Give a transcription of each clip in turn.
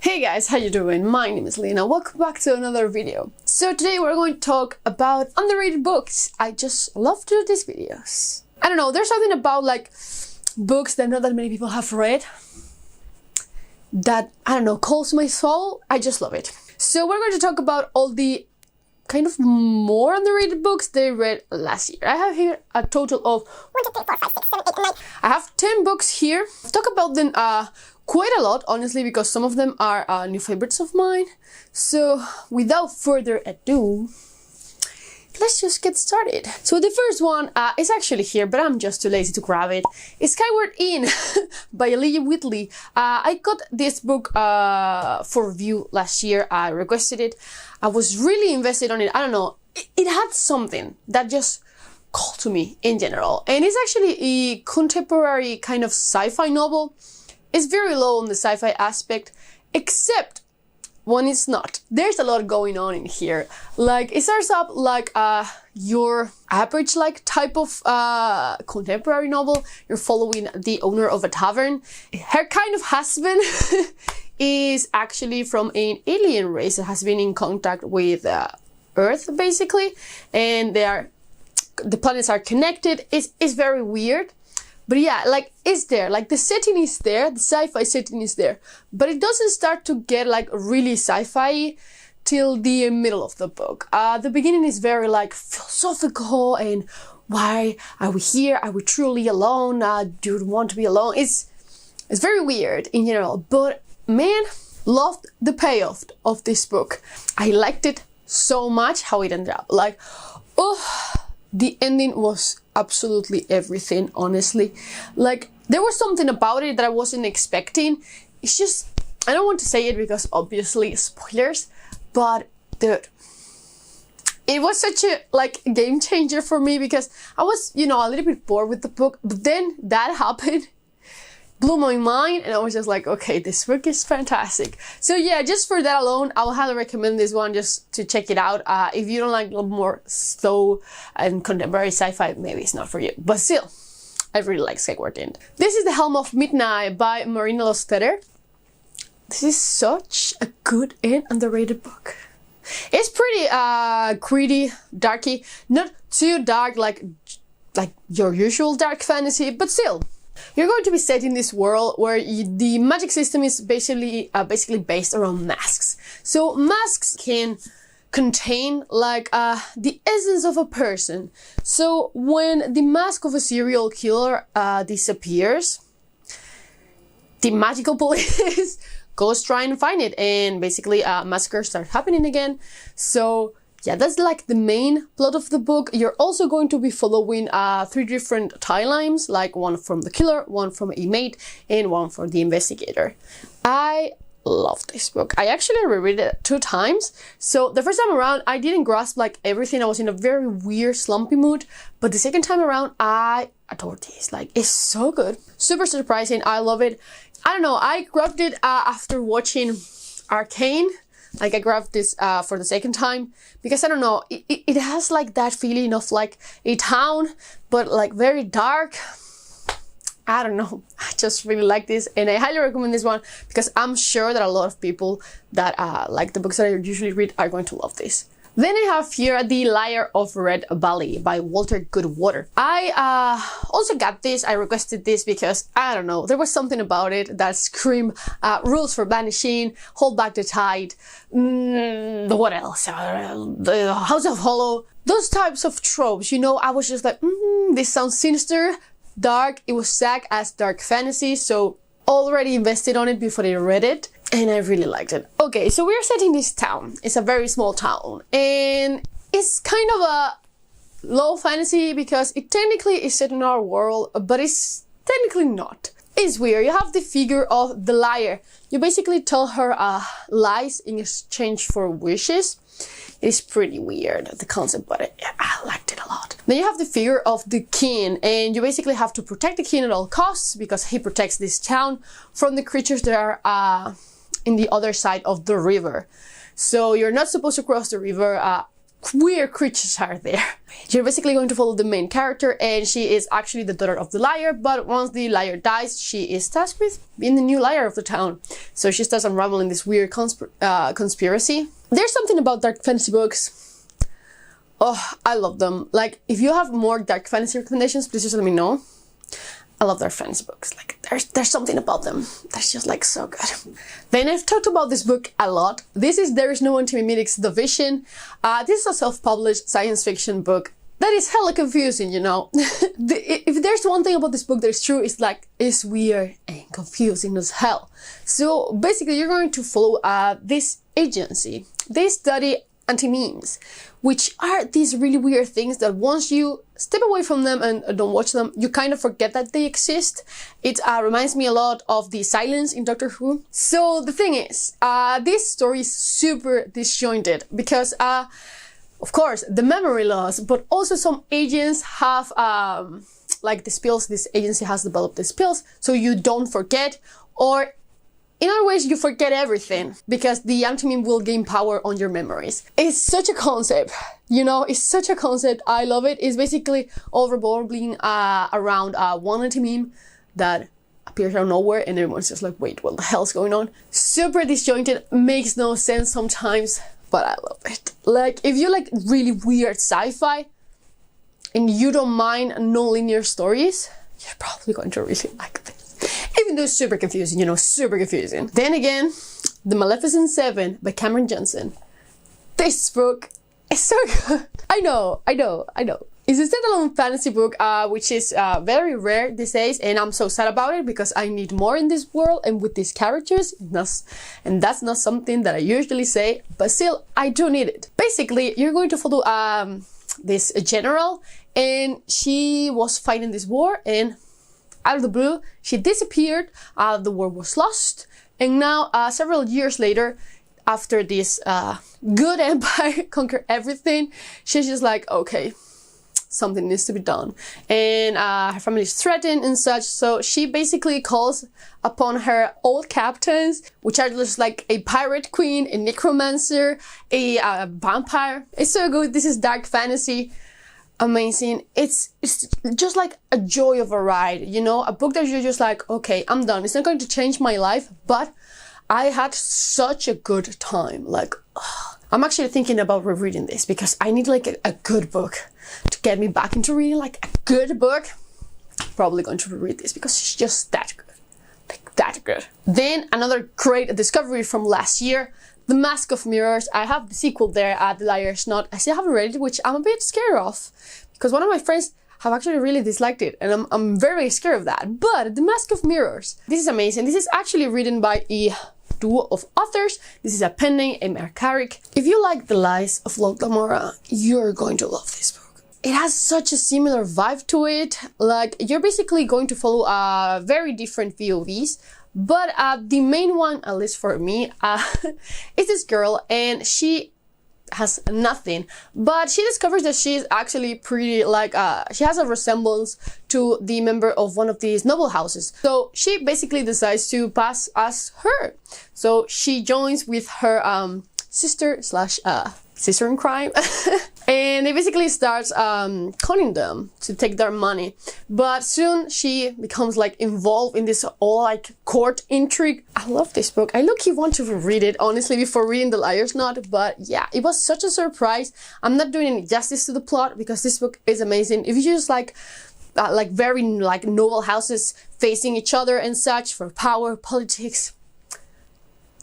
Hey guys, how you doing? My name is Lena. Welcome back to another video. So today we're going to talk about underrated books. I just love to do these videos. I don't know, there's something about like books that not that many people have read that, I don't know, calls my soul. I just love it. So we're going to talk about all the kind of more underrated books they read last year. I have here a total of 1, 2, 3, 4, 5, 6, 7, 8, 9. I have 10 books here. I've talked about them quite a lot, honestly, because some of them are new favorites of mine. So without further ado, let's just get started. So the first one is actually here, but I'm just too lazy to grab it. It's Skyward by Leah Whitley. I got this book for review last year. I requested it. I was really invested on it. I don't know, it had something that just called to me in general. And it's actually a contemporary kind of sci-fi novel. It's very low on the sci-fi aspect, except when it's not. There's a lot going on in here. Like, it starts up like your average like type of contemporary novel. You're following the owner of a tavern. Her kind of husband is actually from an alien race that has been in contact with Earth, basically. And the planets are connected. It's very weird. But yeah, like, it's there, like the setting is there, the sci-fi setting is there, but it doesn't start to get like really sci-fi till the middle of the book. The beginning is very like philosophical and why are we here? Are we truly alone? Do you want to be alone? It's very weird in general, but man, loved the payoff of this book. I liked it so much how it ended up. Like, oh, the ending was absolutely everything, honestly. Like, there was something about it that I wasn't expecting. It's just, I don't want to say it because obviously spoilers, but dude, it was such a like game changer for me because I was, you know, a little bit bored with the book, but then that happened, blew my mind, and I was just like, okay, this book is fantastic. So yeah, just for that alone, I would highly recommend this one just to check it out. If you don't like a little more slow and contemporary sci-fi, maybe it's not for you. But still, I really like Skyward. This is The Helm of Midnight by Marina Lostetter. This is such a good and underrated book. It's pretty gritty, darky, not too dark like your usual dark fantasy, but still. You're going to be set in this world where the magic system is basically based around masks. So masks can contain like the essence of a person. So when the mask of a serial killer disappears, the magical police goes try and find it, and basically massacres start happening again. So yeah, that's like the main plot of the book. You're also going to be following 3 different timelines, like one from the killer, one from a mate, and one for the investigator. I love this book. I actually reread it 2 times. So the first time around, I didn't grasp like everything. I was in a very weird, slumpy mood. But the second time around, I adored this. Like, it's so good. Super surprising. I love it. I don't know. I grabbed it after watching Arcane. Like, I grabbed this for the second time because, I don't know, it has like that feeling of like a town, but like very dark. I don't know, I just really like this, and I highly recommend this one because I'm sure that a lot of people that like the books that I usually read are going to love this. Then I have here The Liar of Red Valley by Walter Goodwater. I also got this. I requested this because, I don't know, there was something about it that screamed rules for banishing, hold back the tide, what else? The House of Hollow. Those types of tropes, you know, I was just like, this sounds sinister, dark. It was tagged as dark fantasy, so already invested on it before I read it. And I really liked it. Okay, so we're set in this town. It's a very small town. And it's kind of a low fantasy because it technically is set in our world, but it's technically not. It's weird. You have the figure of the liar. You basically tell her lies in exchange for wishes. It's pretty weird, the concept, but I liked it a lot. Then you have the figure of the king, and you basically have to protect the king at all costs because he protects this town from the creatures that are in the other side of the river. So you're not supposed to cross the river weird creatures are there. You're basically going to follow the main character, and she is actually the daughter of the liar, but once the liar dies, she is tasked with being the new liar of the town. So she starts unraveling this weird conspiracy. There's something about dark fantasy books. Oh, I love them. Like, if you have more dark fantasy recommendations, please just let me know. I love dark fantasy books. Like, there's something about them that's just like so good. Then I've talked about this book a lot. This is There Is No Antimemetics, The Vision. This is a self-published science fiction book that is hella confusing, you know. If there's one thing about this book that is true, it's like, it's weird and confusing as hell. So basically, you're going to follow this agency. They study anti-memes, which are these really weird things that once you step away from them and don't watch them, you kind of forget that they exist. It reminds me a lot of the Silence in Doctor Who. So the thing is, this story is super disjointed because, of course, the memory loss, but also some agents have, like the spills, this agency has developed the spills, so you don't forget, or in other ways, you forget everything because the anti-meme will gain power on your memories. It's such a concept, you know, it's such a concept. I love it. It's basically all revolving around one anti-meme that appears out of nowhere and everyone's just like, wait, what the hell's going on? Super disjointed, makes no sense sometimes, but I love it. Like, if you like really weird sci-fi and you don't mind non-linear stories, you're probably going to really like this. Even though it's super confusing, you know, super confusing. Then again, The Maleficent Seven by Cameron Johnson. This book is so good. I know. It's a standalone fantasy book, which is very rare these days, and I'm so sad about it because I need more in this world and with these characters, and that's not something that I usually say, but still, I do need it. Basically, you're going to follow this general, and she was fighting this war, and out of the blue, she disappeared, the war was lost, and now, several years later, after this good empire conquered everything, she's just like, okay, something needs to be done. And her family is threatened and such, so she basically calls upon her old captains, which are just like a pirate queen, a necromancer, a vampire. It's so good. This is dark fantasy. Amazing. It's just like a joy of a ride, you know, a book that you're just like, okay, I'm done. It's not going to change my life, but I had such a good time. Like, I'm actually thinking about rereading this because I need like a good book to get me back into reading, like a good book. Probably going to reread this because it's just that good, like that good. Then another great discovery from last year, The Mask of Mirrors. I have the sequel there, The Liar's Knot. I still haven't read it, which I'm a bit scared of because one of my friends have actually really disliked it, and I'm very scared of that. But The Mask of Mirrors, this is amazing. This is actually written by a duo of authors. This is a pen name, a Mercaric. If you like The Lies of Lord Gomorrah, you're going to love this book. It has such a similar vibe to it. Like, you're basically going to follow very different POVs. But the main one, at least for me, is this girl, and she has nothing. But she discovers that she's actually pretty, like, she has a resemblance to the member of one of these noble houses. So she basically decides to pass as her. So she joins with her sister slash sister in crime. And they basically starts conning them to take their money. But soon she becomes like involved in this all like court intrigue. I love this book. I low-key want to read it, honestly, before reading The Liar's Knot. But yeah, it was such a surprise. I'm not doing any justice to the plot because this book is amazing. If you just like very like noble houses facing each other and such for power, politics,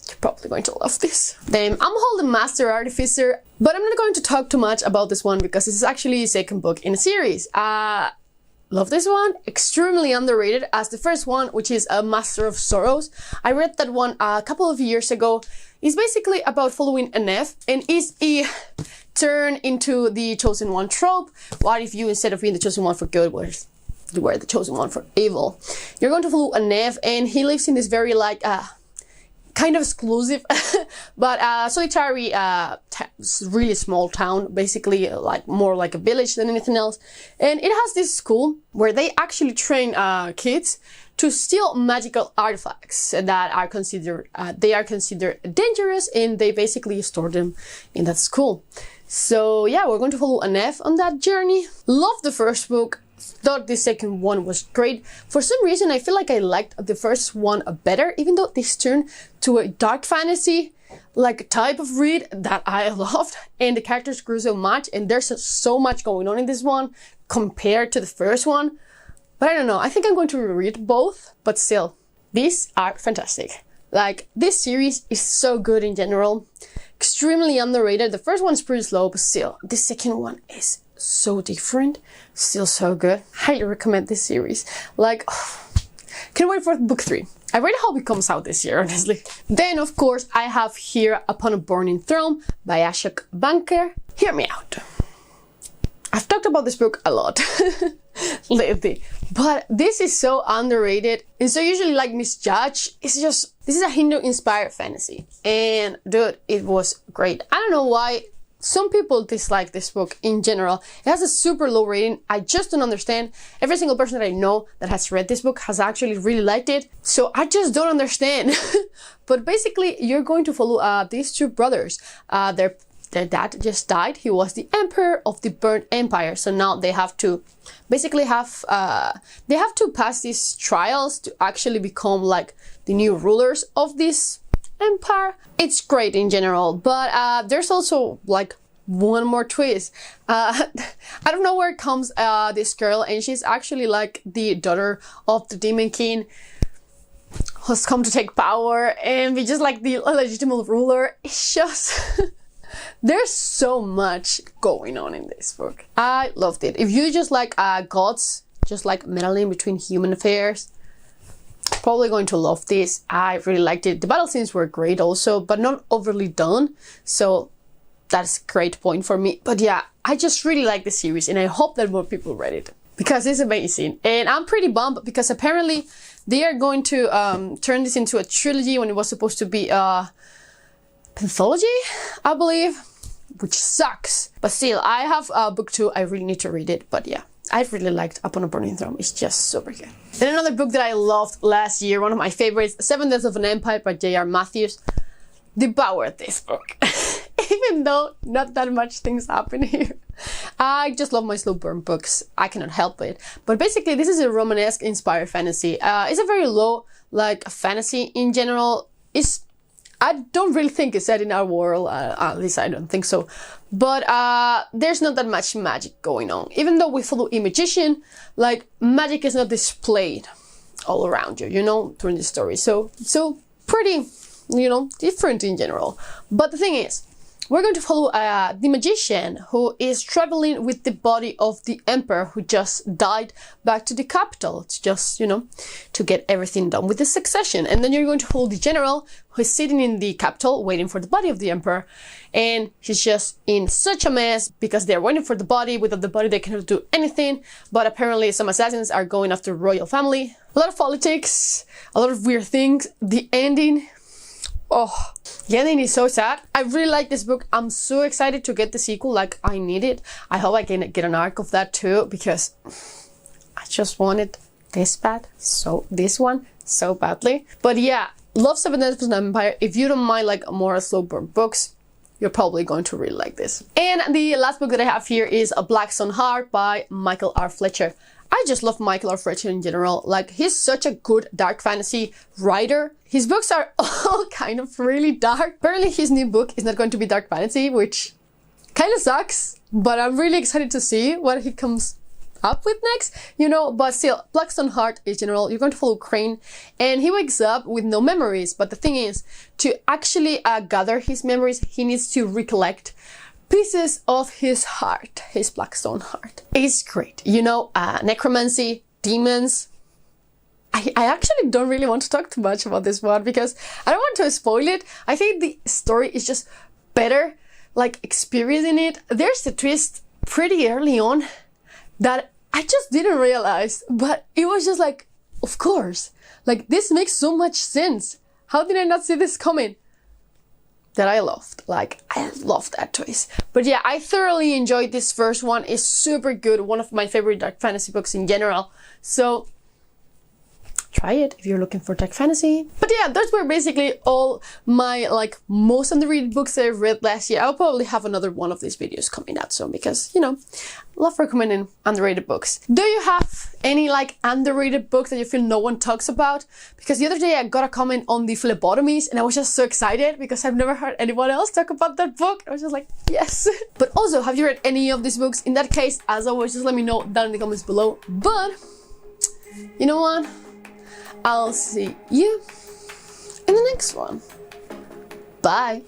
you're probably going to love this. Then I'm holding Master Artificer, but I'm not going to talk too much about this one because this is actually a second book in a series. Love this one, extremely underrated as the first one, which is a Master of Sorrows. I read that one a couple of years ago. It's basically about following an F, and is a turn into the Chosen One trope. What if you, instead of being the Chosen One for good, you were the Chosen One for evil? You're going to follow an F, and he lives in this very like kind of exclusive but solitary really small town, basically like more like a village than anything else. And it has this school where they actually train kids to steal magical artifacts that are considered dangerous, and they basically store them in that school. So yeah, we're going to follow Annette on that journey. Love the first book. Thought the second one was great. For some reason, I feel like I liked the first one better, even though this turned to a dark fantasy like type of read that I loved, and the characters grew so much, and there's so much going on in this one compared to the first one. But I don't know, I think I'm going to reread both, but still, these are fantastic. Like, this series is so good in general, extremely underrated. The first one's pretty slow, but still, the second one is so different, still so good. Highly recommend this series. Like, can't wait for book 3. I really hope it comes out this year, honestly. Then, of course, I have here Upon a Burning Throne by Ashok Banker. Hear me out. I've talked about this book a lot lately, but this is so underrated and so usually like misjudged. It's just, this is a Hindu-inspired fantasy, and dude, it was great. I don't know why some people dislike this book in general. It has a super low rating. I just don't understand. Every single person that I know that has read this book has actually really liked it. So I just don't understand. But basically, you're going to follow these two brothers. Their dad just died. He was the emperor of the Burnt Empire. So now they have to basically they have to pass these trials to actually become like the new rulers of this empire. It's great in general, but there's also like one more twist. I don't know where comes this girl, and she's actually like the daughter of the Demon King who's come to take power and be just like the legitimate ruler. It's just there's so much going on in this book. I loved it. If you just like gods, just like meddling between human affairs, probably going to love this. I really liked it. The battle scenes were great also, but not overly done. So that's a great point for me. But yeah, I just really like the series, and I hope that more people read it because it's amazing. And I'm pretty bummed because apparently they are going to turn this into a trilogy when it was supposed to be Pathology, I believe, which sucks. But still, I have book 2. I really need to read it. But yeah, I really liked Upon a Burning Throne. It's just super good. Then another book that I loved last year, one of my favorites, Seven Deaths of an Empire by J.R. Matthews. Devoured this book. Even though not that much things happen here. I just love my slow burn books. I cannot help it. But basically, this is a Romanesque inspired fantasy. It's a very low, like, fantasy in general. I don't really think it's set in our world, at least I don't think so. But there's not that much magic going on. Even though we follow a magician, like, magic is not displayed all around you, you know, during the story. So pretty, you know, different in general. But the thing is, we're going to follow the magician who is traveling with the body of the emperor who just died back to the capital. It's just, you know, to get everything done with the succession. And then you're going to follow the general who is sitting in the capital waiting for the body of the emperor. And he's just in such a mess because they're waiting for the body. Without the body, they cannot do anything. But apparently some assassins are going after the royal family. A lot of politics, a lot of weird things. The ending, oh, the ending is so sad. I really like this book. I'm so excited to get the sequel. Like, I need it. I hope I can get an arc of that too, because I just wanted this bad. So this one so badly. But yeah, love Seven Deaths of an Empire. If you don't mind like more slow burn books, you're probably going to really like this. And the last book that I have here is A Black Stone Heart by Michael R. Fletcher. I just love Michael R. Fletcher in general. Like, he's such a good dark fantasy writer. His books are all kind of really dark. Apparently his new book is not going to be dark fantasy, which kind of sucks, but I'm really excited to see what he comes up with next, you know. But still, Black Stone Heart in general, you're going to follow Crane, and he wakes up with no memories. But the thing is, to actually gather his memories, he needs to recollect pieces of his heart, his Blackstone heart. It's great. You know, necromancy, demons. I actually don't really want to talk too much about this one because I don't want to spoil it. I think the story is just better, like, experiencing it. There's a twist pretty early on that I just didn't realize, but it was just like, of course, like, this makes so much sense. How did I not see this coming? That I loved. Like, I loved that twist. But yeah, I thoroughly enjoyed this first one. It's super good. One of my favorite dark fantasy books in general. So try it if you're looking for tech fantasy. But yeah, those were basically all my like most underrated books that I've read last year. I'll probably have another one of these videos coming out soon because, you know, love recommending underrated books. Do you have any like underrated books that you feel no one talks about? Because the other day I got a comment on the phlebotomies and I was just so excited because I've never heard anyone else talk about that book. I was just like, yes. But also, have you read any of these books? In that case, as always, just let me know down in the comments below. But you know what? I'll see you in the next one. Bye.